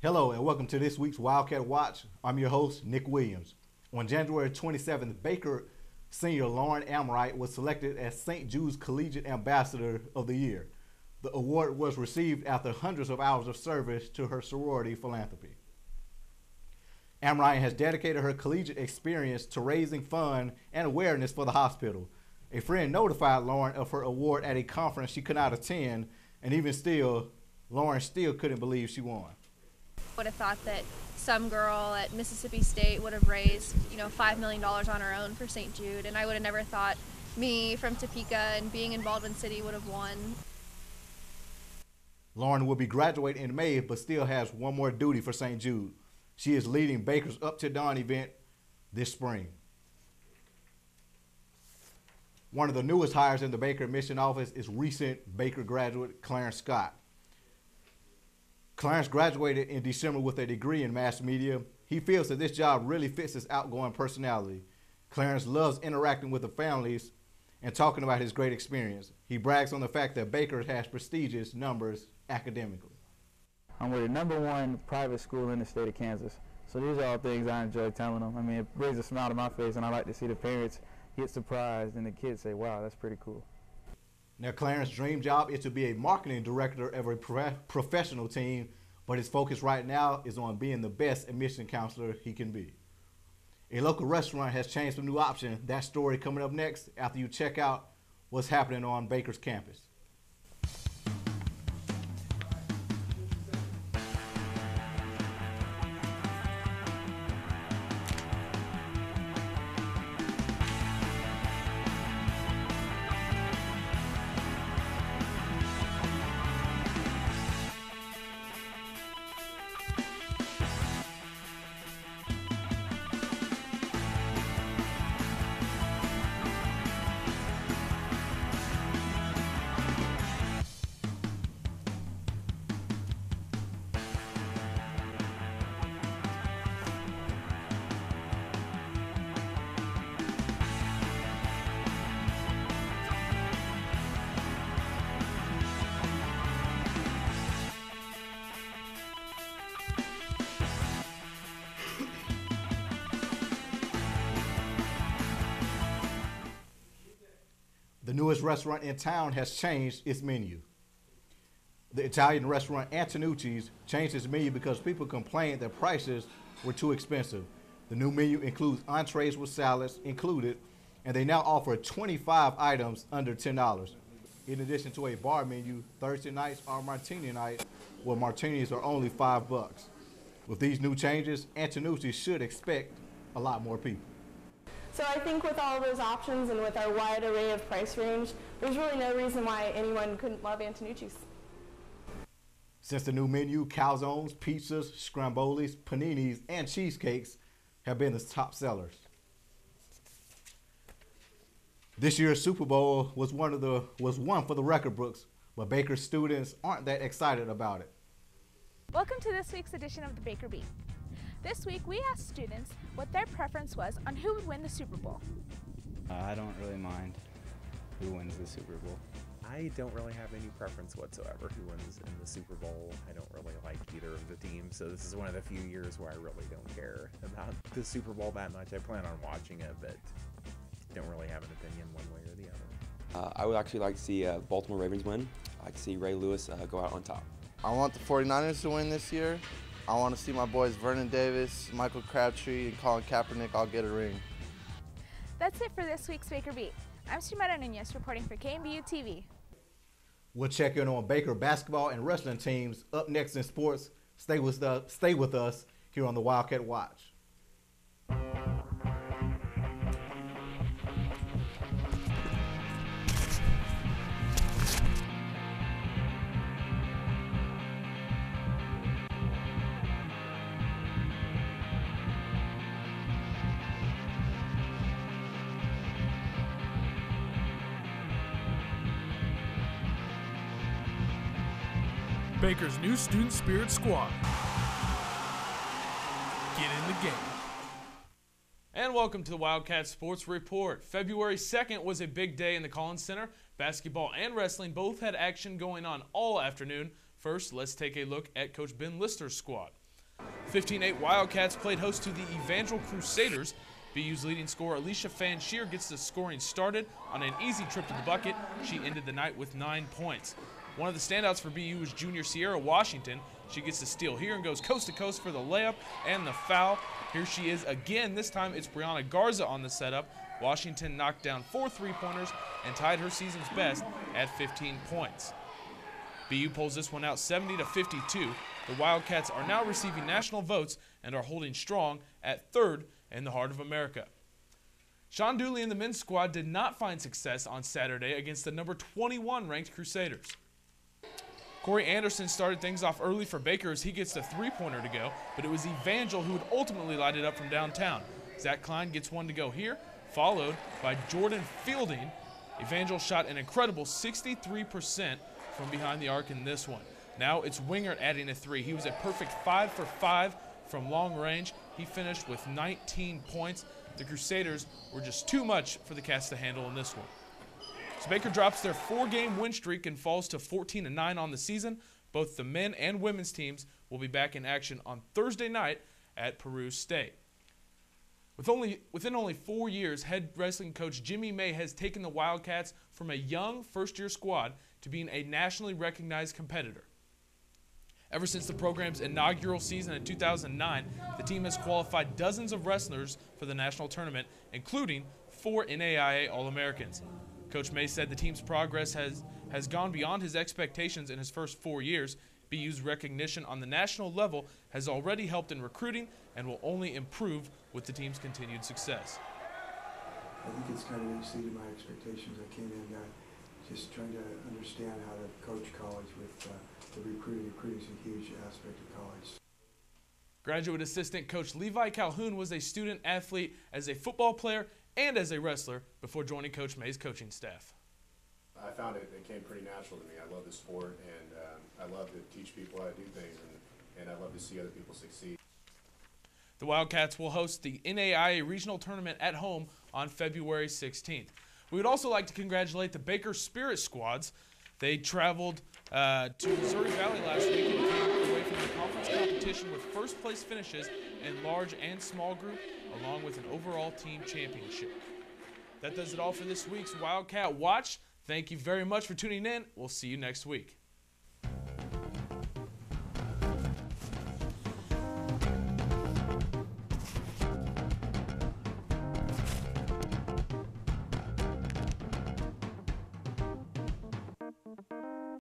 Hello and welcome to this week's Wildcat Watch. I'm your host, Nick Williams. On January 27th, Baker Senior Lauren Amrein was selected as St. Jude's Collegiate Ambassador of the Year. The award was received after hundreds of hours of service to her sorority philanthropy. Amrein has dedicated her collegiate experience to raising funds and awareness for the hospital. A friend notified Lauren of her award at a conference she could not attend, and even still, Lauren still couldn't believe she won. Would have thought that some girl at Mississippi State would have raised, $5 million on her own for St. Jude, and I would have never thought me from Topeka and being in Baldwin City would have won. Lauren will be graduating in May, but still has one more duty for St. Jude. She is leading Baker's Up to Dawn event this spring. One of the newest hires in the Baker admission office is recent Baker graduate Clarence Scott. Clarence graduated in December with a degree in mass media. He feels that this job really fits his outgoing personality. Clarence loves interacting with the families and talking about his great experience. He brags on the fact that Baker has prestigious numbers academically. I'm with the #1 private school in the state of Kansas. So these are all things I enjoy telling them. I mean, it brings a smile to my face, and I like to see the parents get surprised and the kids say, wow, that's pretty cool. Now, Clarence's dream job is to be a marketing director of a professional team, but his focus right now is on being the best admission counselor he can be. A local restaurant has changed to a new option. That story coming up next after you check out what's happening on Baker's campus. The newest restaurant in town has changed its menu. The Italian restaurant Antonucci's changed its menu because people complained that prices were too expensive. The new menu includes entrees with salads included, and they now offer 25 items under $10. In addition to a bar menu, Thursday nights are martini night, where martinis are only $5. With these new changes, Antonucci should expect a lot more people. So I think with all of those options and with our wide array of price range, there's really no reason why anyone couldn't love Antonucci's. Since the new menu, calzones, pizzas, scrambolis, paninis, and cheesecakes have been the top sellers. This year's Super Bowl was one for the record books, but Baker students aren't that excited about it. Welcome to this week's edition of the Baker Beat. This week, we asked students what their preference was on who would win the Super Bowl. I don't really mind who wins the Super Bowl. I don't really have any preference whatsoever who wins in the Super Bowl. I don't really like either of the teams, so this is one of the few years where I really don't care about the Super Bowl that much. I plan on watching it, but don't really have an opinion one way or the other. I would actually like to see Baltimore Ravens win. I'd like to see Ray Lewis go out on top. I want the 49ers to win this year. I want to see my boys Vernon Davis, Michael Crabtree, and Colin Kaepernick all get a ring. That's it for this week's Baker Beat. I'm Xiomara Nunez reporting for KNBU TV. We'll check in on Baker basketball and wrestling teams up next in sports. Stay with us here on the Wildcat Watch. Baker's new Student Spirit Squad. Get in the game. And welcome to the Wildcat Sports Report. February 2nd was a big day in the Collins Center. Basketball and wrestling both had action going on all afternoon. First, let's take a look at Coach Ben Lister's squad. 15-8 Wildcats played host to the Evangel Crusaders. BU's leading scorer Alicia Fanshear gets the scoring started on an easy trip to the bucket. She ended the night with 9 points. One of the standouts for BU was junior Sierra Washington. She gets the steal here and goes coast to coast for the layup and the foul. Here she is again. This time it's Brianna Garza on the setup. Washington knocked down 4 3-pointers and tied her season's best at 15 points. BU pulls this one out 70-52. The Wildcats are now receiving national votes and are holding strong at 3rd in the heart of America. Sean Dooley and the men's squad did not find success on Saturday against the number 21 ranked Crusaders. Corey Anderson started things off early for Baker as he gets the 3-pointer to go, but it was Evangel who would ultimately light it up from downtown. Zach Klein gets one to go here, followed by Jordan Fielding. Evangel shot an incredible 63% from behind the arc in this one. Now it's Wingert adding a 3. He was a perfect 5 for 5 from long range. He finished with 19 points. The Crusaders were just too much for the Cats to handle in this one. So Baker drops their 4-game win streak and falls to 14-9 on the season. Both the men and women's teams will be back in action on Thursday night at Peru State. Within only 4 years, head wrestling coach Jimmy May has taken the Wildcats from a young first-year squad to being a nationally recognized competitor. Ever since the program's inaugural season in 2009, the team has qualified dozens of wrestlers for the national tournament, including 4 NAIA All-Americans. Coach May said the team's progress has gone beyond his expectations in his first 4 years. BU's recognition on the national level has already helped in recruiting and will only improve with the team's continued success. I think it's kind of exceeded my expectations. I came in just trying to understand how to coach college with the recruiting. Recruiting is a huge aspect of college. Graduate assistant coach Levi Calhoun was a student athlete as a football player and as a wrestler before joining Coach May's coaching staff. I found it came pretty natural to me. I love the sport, and I love to teach people how to do things, and I love to see other people succeed. The Wildcats will host the NAIA Regional Tournament at home on February 16th. We would also like to congratulate the Baker Spirit squads. They traveled to Missouri Valley last week and came away from the conference competition with first-place finishes in large and small group, along with an overall team championship. That does it all for this week's Wildcat Watch. Thank you very much for tuning in. We'll see you next week.